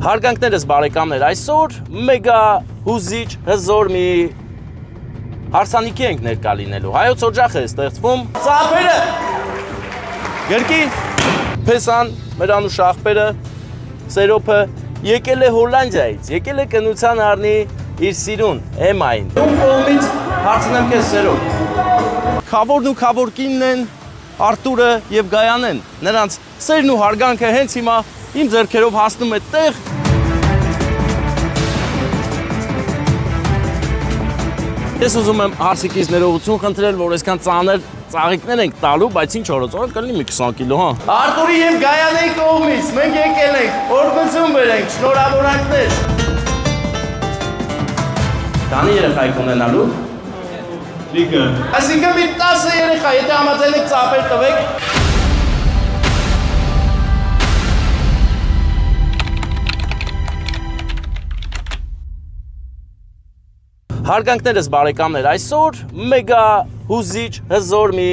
Հարգանքներս բարեկամներ, այսօր մեգա հուզիչ հզոր մի հարսանիքի ենք ներկա լինելու։ Հայոց օջախ է ստեղծվում։ Ծափերը, գրկի, փեսան, մեր անուշ աղբերը, Սերոփը եկել է Հոլանդիայից, եկել է կնության առնի իր սիրուն Էմային։ Ում կողմից հարցնեմ քեզ Սերոփ։ Քավորն ու քավորկինն են Արտուրը եւ Գայանեն։ Նրանց սերն ու հարգանքը հենց հիմա իմ ձեռքերով հասնում է տեղ։ Ես ուզում եմ հարսիկից ներողություն խնդրել, որ այսքան ծանր ծաղիկներ ենք տալու, բայց ինչ օրոց կլինի մի 20 կիլո, հա։ Արտուրի եւ Գայանեի կողմից մենք եկել ենք, օրգնություն բերենք, շնորհավորանքներ։ Քանի երեխա եք ունենալու։ Լիքը։ Այսինքն մի 10 երեխա, եթե համաձայն եք ծափեր տվեք։ Հարգանքներս բարեկամներ, այսօր մեգա հուզիչ հզոր մի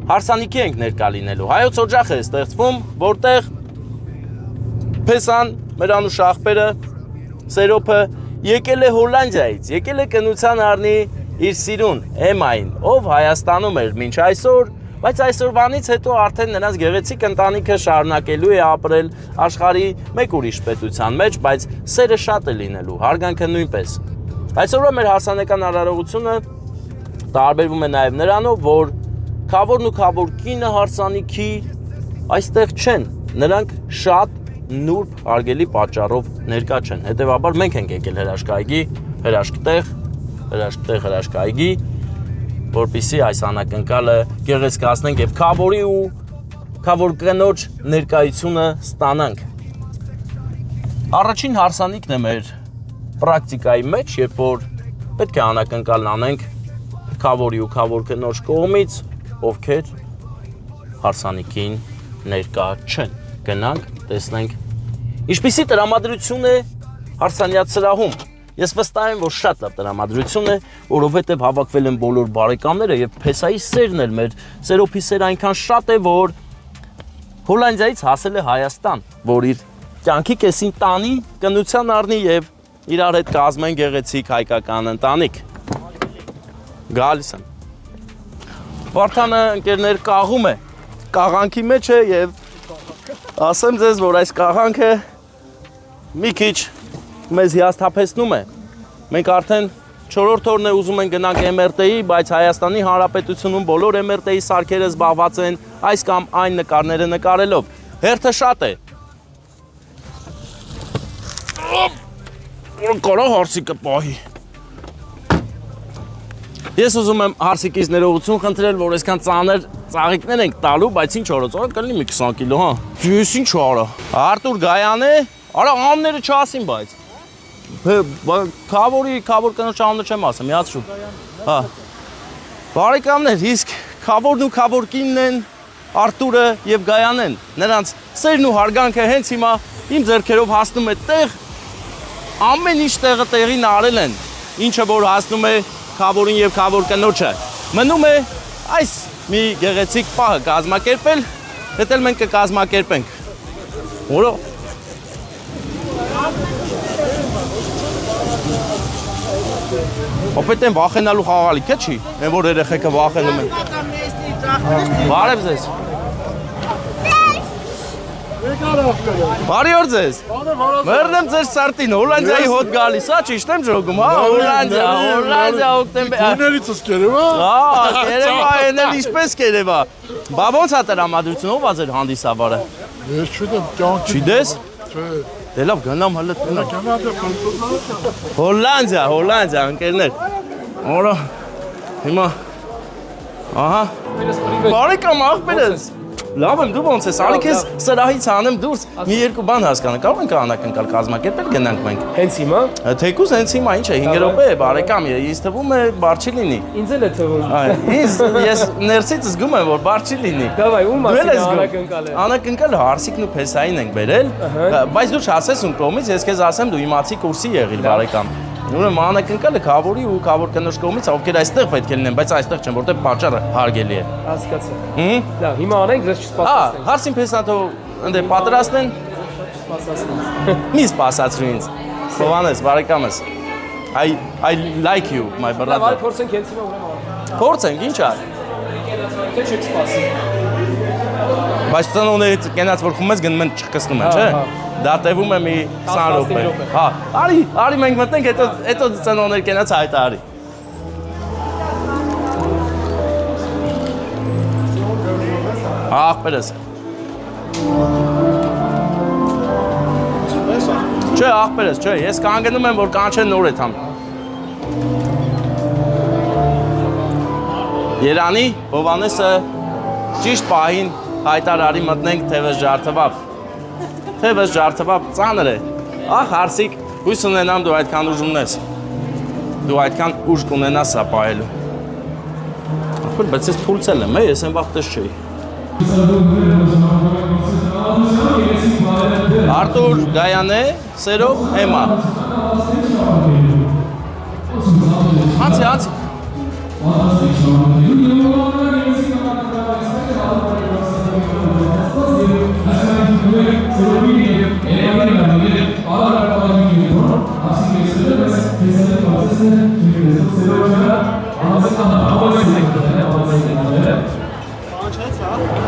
հարսանիքի ենք ներկա լինելու։ Հայոց օջախ է ստեղծվում, որտեղ փեսան, մեր անուշ աղբերը, Սերոփը եկել է Հոլանդիայից, եկել է կնության առնի իր սիրուն Էմային, ով Հայաստանում էր մինչ այսօր, բայց այսօրվանից հետո արդեն նրանց գեղեցիկ ընտանիքը շարունակելու է ապրել աշխարհի մեկ ուրիշ պետության մեջ, բայց սերը շատ է լինելու, հարգանքը նույնպես։ Այսօրվա մեր հարսանեկան արարողությունը տարբերվում է նաև նրանով, որ քավորն ու քավորկինը հարսանիքի այստեղ չեն, նրանք շատ նուրբ հարգելի պատճառով ներկա չեն։ Հետևաբար մենք ենք եկել հրաշքայգի, հրաշքայգի, որպեսզի այս անակնկալը գեղեցկացնենք եւ քավորի ու քավոր ներկայությունը ստանանք։ Առաջին հարսանիքն է մեր պրակտիկայի մեջ, երբ որ պետք է անակնկալն անենք քավորի ու քավոր կնոջ կողմից, ովքեր հարսանիքին ներկա չեն։ Գնանք, տեսնենք ինչպիսի տրամադրություն է հարսանյաց սրահում։ Ես վստահ եմ, որ շատ լավ տրամադրություն է, որովհետև հավաքվել են բոլոր բարեկամները եւ փեսայի սերն էլ մեր Սերոփի սերը այնքան շատ է, որ Հոլանդիայից հասել է Հայաստան, որ իր կյանքի կեսին տանի, կնության առնի եւ իրար հետ կազմեն գեղեցիկ հայկական ընտանիք։ Գալիս եմ։ Վարդանը ընկերներ կաղում է, կաղանքի մեջ է եւ ասեմ ձեզ, որ այս կաղանքը մի քիչ մեզ հիասթափեցնում է։ Մենք արդեն 4-րդ օրն է ուզում են գնանք MRT-ի, բայց Հայաստանի Հանրապետությունում բոլոր MRT-ի սարքերը զբաղված են այս կամ այն նկարները նկարելով։ Հերթը շատ է։ Կարա հարսիկը պահի։ Ես ուզում եմ հարսիկից ներողություն խնդրել, որ այսքան ծանր ծաղիկներ ենք տալու, բայց ինչ օրոց կլինի մի 20 կիլո, հա։ Ես ինչ արա։ Արտուր Գայանե, արա անունները չասին, բայց քավոր կնոջ անունը չեմ ասում, միացրու։ Հա։ Բարեկամներ, իսկ քավորն ու քավորկինն են Արտուրը եւ Գայանեն։ Նրանց սերն ու հարգանքը հենց հիմա իմ ձեռքերով հասնում է տեղ, ամեն ինչ տեղը տեղին արել են, ինչը որ հասնում է քավորին եւ քավոր կնոջը։ Մնում է այս մի գեղեցիկ պահը կազմակերպել, հետո մենք կկազմակերպենք։ Որո Opet են վախենալու խաղալիք է չի, են որ երեխեքը վախենում են։ Բարև ձեզ։ Բարի օր ձեզ։ Մերնեմ ձեր սարտին, Հոլանդիայի հոտ գալիս, հա ճիշտ եմ ջոգում, հա, Հոլանդիա օկտեմբեր։ Դուներից ես Կերևա։ Հա, Կերևա են էլ ինչպես Կերևա։ Բա ոնց է տրամադրությունը, ով ա ձեր հանդիսավարը։ Ես չգիտեմ, կյանքի։ Չգիտես։ Չէ։ Դե լավ, գնամ հələ տնա։ Գնա Հոլանդիա, ընկերներ։ Օրա։ Հիմա ահա։ Բարեկամ աղբերս։ Լավ եմ, դու ոնց ես, արի քեզ սրահից հանեմ դուրս, մի երկու բան հասկանա, կարող ենք անակնկալ կազմակերպել գնանք մենք։ Հենց հիմա։ Թեկուզ հենց հիմա ինչ է, 5 րոպե է, բարեկամ, ինձ թվում է բար չի լինի։ Ինձ էլ է թվում։ Ես ներսից զգում եմ, որ բար չի լինի։ Դավայ, ում մասին է անակնկալը։ Անակնկալը հարսիկն ու փեսային ենք բերել, բայց դու չասես ում կողմից, ես քեզ ասեմ, դու իմացի կուրսի եղիր, բարեկամ։ Ուրեմն անակնկալը քավորի ու քավոր կնոջ կողմից ովքեր այստեղ պետք է լինեն, բայց այստեղ չեն, որտեղ պատճառը հարգելի է։ Հասկացա։ Լավ, հիմա անենք, դες չսպասենք։ Հարսին փեսանթո ընդ պատրաստեն։ սպասացնեմ։ Մի սպասացրու ինձ։ Հովանես, բարեկամս։ I like you, my Լավ, brother։ փորձենք հենց հիմա ուրեմն։ Փորձենք, ինչ ա։ Թե չեք սպասի։ Բայց ծնողներից կենաց որ խումես գնում են չկսնում են, չէ։ Դա տևում է մի 20 րոպե։ Հա, արի մենք մտնենք, հետո ծնողներ կենաց հայտարարի։ Ախպերս։ Չէ, ախպերս, չէ, ես կանգնում եմ, որ կանչեն նոր է թամ։ Երանի, Հովանեսը ճիշտ պահին հայտարարի մտնենք թևս ջարդվապ։ Թևս ջարդվապ ծանր է։ Ախ, հարսիկ, հույս ունենամ դու այդքան ուժ ունես։ Դու այդքան ուժ կունենաս սա պահելու։ Ախպեր, բայց ես թուլցել եմ, ես այն վաղ տես չէի։ Արտուր Գայանե, Սերով, Էմա։ Անցի։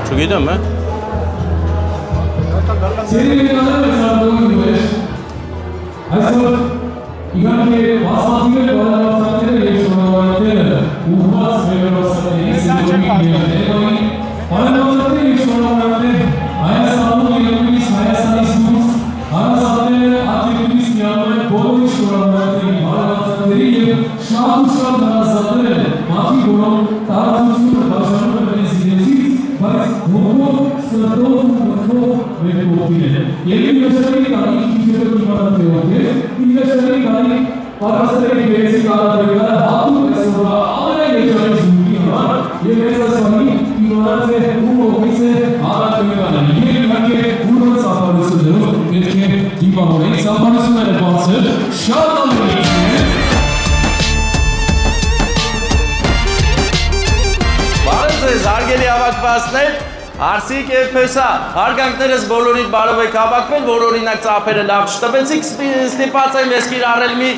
Չգիտեմ, է։ Այսօր իհարկե մասնատվել բարելավները եւ շնորհավորները ուղղված վերորոշումների սիրողի բարելավները եւ շնորհավորները Հայաստանում եւ նույնիսկ Հայաստանից դուրս հանրացաները ակտիվից միանում են բոլոր շնորհավորների բարելավների եւ շահուշան հանրացաները մատի որոնք տարածությունը բաժանում են իրենց իրենցից բայց հոգով, սրտով ու մտքով վերկողին են։ Եվ ինվեստորի կանի իջերով իմանատեով է, ինվեստորի կանի պարաստրերի վերեցիկ արադրեկանը հատուկ է սովրա ամենայն եջարի զունգի համար և ես ասվանի իմանատ է ու կողից է արադրեկանը։ Եվ իհարկե ուրոն սապարություններով պետք է դիմավորենք սապարությունները բացել շատ ամենություն է։ Ձեզ հարգելի հավաքվածներ, Արսիկ եւ Փեսա, հարգանքներս բոլորիդ բարով եք հավաքվել, որ օրինակ ծափերը լավ չտվեցիք, ստիպած եմ ես կիրառել մի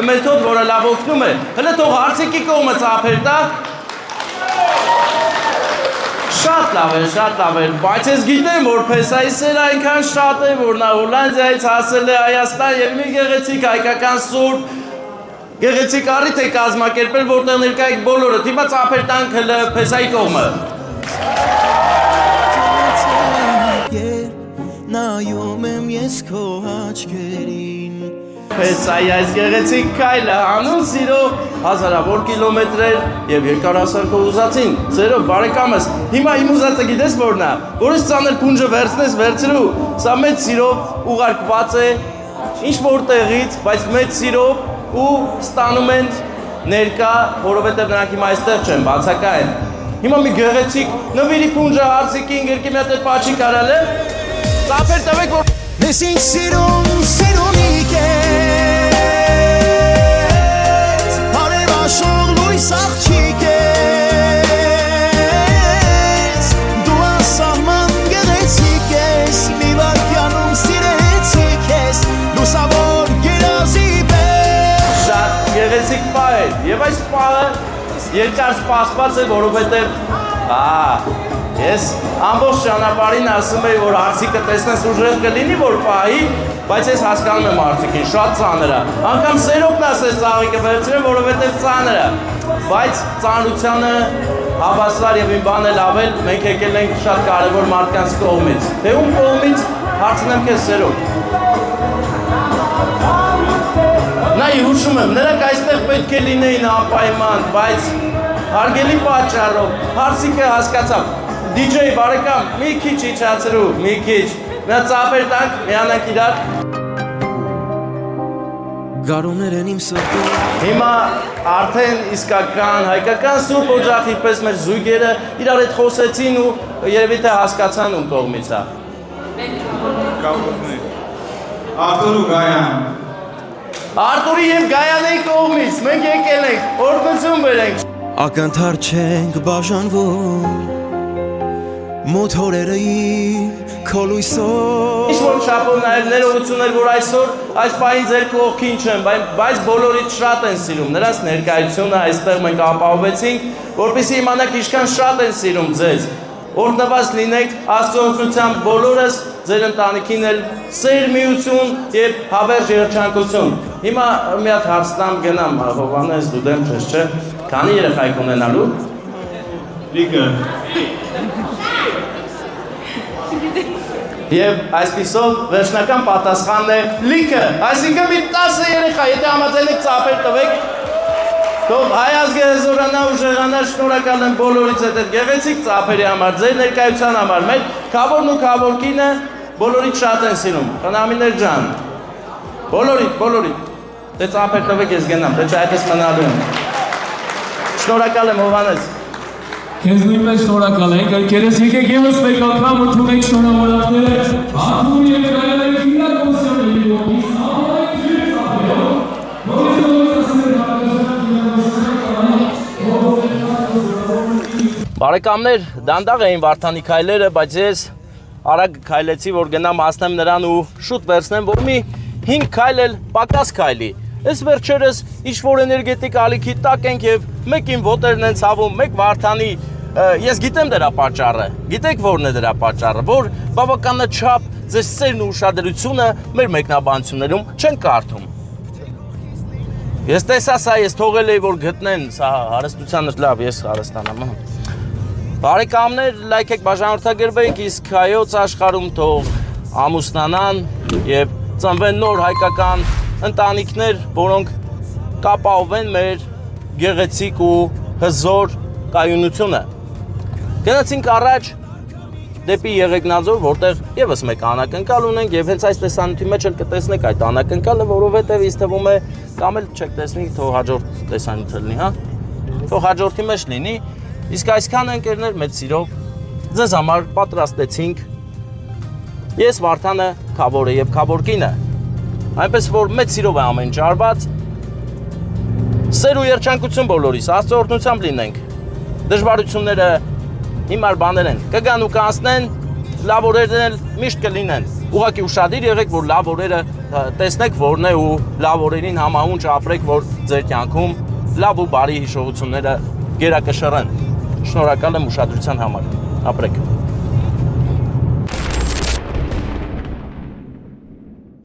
մեթոդ, որը լավ օգնում է։ Հələ թող Արսիկի կողմը ծափեր տա։ Շատ լավ է, բայց ես գիտեմ, որ Փեսայի սերը այնքան շատ է, որ նա Հոլանդիայից հասել է Հայաստան եւ մի գեղեցիկ հայկական սուրբ Գեղեցիկ առիթ է կազմակերպել, որտեղ ներկայ եք բոլորը, թիմա ծափեր տանք հլը Փեսայի կողմը։ Նայում եմ ես քո աչքերին Փեսայի այս գեղեցիկ քայլը անուն սիրով հազարավոր կիլոմետրեր եւ երկարասար քո ուզածին, ծերով բարեկամս, հիմա իմ ուզածը գիտես որն է, որից ծանր փունջը վերցնես վերցրու, սա մեծ սիրով ուղարկված է, ինչ որտեղից, բայց մեծ սիրով ու ստանում են ներկա, որովհետև նրանք հիմա այստեղ չեն, բացակայեն։ Հիմա մի գեղեցիկ նվիրի փունջը Արսիկին գրկի մի հատ պաչի կարալ է, ծափեր տվեք, որ Ես ինձ սիրունիկ ես Հարևաշող լույս աղջիկ ես Դու ասահման գեղեցիկ ես Մի վարկյանում սիրեցիկ ես Լուսավոր գերազի շատ գեղեցիկ պահ է, և այս պահը երկար սպասված է, որովհետև ես ամբողջ ճանապարհին ասում էի, որ Արսիկը տեսնես ուժեղ կլինի, որ պահի, բայց ես հասկանում եմ Արսիկին, շատ ծանր է։ Անգամ Սերոկն ասես ծաղիկը վերցրեմ, որովհետև ծանր է, բայց ծանրությանը հավասար եւ իմ բանը լավել, մենք եկել ենք շատ կարևոր մարդկանց կողմից։ Թե ում կողմից, հարցնեմ քեզ Սերոկ։ Նայ հուշում եմ, նրանք այստեղ պետք է լինեին անպայման, բայց հարգելի պատճառով Արսիկը հասկացավ։ DJ բարեկամ, մի քիչ իջացրու, մի քիչ։ Նա ծափեր տանք, միանանք իրար։ Գարուներ են իմ սրտում Հիմա արդեն իսկական հայկական սուրբ օջախի պես մեր զույգերը իրար հետ խոսեցին ու երևի թե հասկացան ում կողմից է։ Արտուր ու Գայան։ Արտուրի եւ Գայանեի կողմից մենք եկել ենք, օրհնություն բերենք։ Ակնթար չենք բաժանվում Մոթորերը իմ քո լույսով Ինչ ինչ-որ չափով նաև ներողություններ, որ այսօր այս պահին ձեր կողքին չեմ, բայց բոլորից շատ են սիրում, նրանց ներկայությունը այստեղ մենք ապահովեցինք, որպեսզի իմանաք ինչքան շատ են սիրում ձեզ, օրհնված լինեք Աստծո օգնությամբ բոլորս, ձեր ընտանիքին էլ սեր, միություն եւ հավերժ երջանկություն։ Հիմա մի հատ հարց տամ գնամ, Հովհաննես, դու դեմ չես, չէ՞։ Քանի երեխայք ունենալու։ Լիքը։ Եվ այսպիսով վերջնական պատասխանն է լիքը, այսինքն մի 10 երեխա, եթե համաձայնեք ծափեր տվեք, թող հայ ազգը հզորանա ու ժեղանա, շնորհակալ եմ բոլորից այդ գեղեցիկ ծափերի համար, ձեր ներկայության համար, մեր քավորն ու քավորկինը բոլորից շատ են սիրում, խնամիներ ջան, բոլորիդ, դե ծափեր տվեք ես գնամ, դե չէ այդպես մնալու եմ, շնորհակալ եմ Հովհաննես։ Քեզ նույնպես շնորհակալ ենք, եկերես եկեք ևս մեկ անգամ ընդունենք շնորհավորանքները Աթուր և Գայանների գիտակոսյանի կողմից ամենայն ջրից ապերով, Բարեկամներ, դանդաղ էին Վարդանի քայլերը, բայց ես արագ քայլեցի, որ գնամ հասնեմ նրան ու շուտ վերցնեմ, որ մի 5 քայլ էլ պակաս քայլի։ Այս վերջերս ինչ-որ էներգետիկ ալիքի տակ ենք եւ մեկին ոտերն են ցավում, մեկ Վարդանի, ես գիտեմ դրա պատճառը, գիտեք որն է դրա պատճառը, որ բավականաչափ ձեզ սերն ու ուշադրությունը մեր մեկնաբանություններում չեն կարդում։ Ես տեսա սա, ես թողել էի, որ գտնեն, սա հարստությանը լավ, ես հարստանամ։ Բարեկամներ, լայքեք, բաժանորդագրվեք, իսկ հայոց աշխարհում թող ամուսնանան եւ ծնվեն նոր հայկական ընտանիքներ, որոնք կապահովեն մեր գեղեցիկ ու հզոր կայունությունը։ Գնացինք առաջ դեպի Եղեգնաձոր, որտեղ եւս մեկ անակնկալ ունենք եւ հենց այս տեսանյութի մեջ էլ կտեսնեք այդ անակնկալը, որովհետեւ ինձ թվում է կամ էլ չեք տեսնի, թող հաջորդ տեսանյութը լինի, հա։ Թող հաջորդի մեջ լինի։ Իսկ այսքան ընկերներ մեծ սիրով ձեզ համար պատրաստեցինք ես Վարդանը Քավորը եւ Քավորկինը։ Այնպես որ մեծ սիրով է ամեն ճարված։ Սեր ու երջանկություն բոլորիս, Աստծո օրհնությամբ լինենք։ Դժվարությունները հիմար բաներ են, կգան ու կանցնեն, լավ օրերն էլ միշտ կլինեն։ Ուղղակի ուշադիր եղեք, որ լավ օրերը տեսնեք որն է ու լավ օրերին համահունչ ապրեք, որ ձեր կյանքում լավ ու բարի հիշողությունները գերակշռեն։ Շնորհակալ եմ ուշադրության համար։ Ապրեք։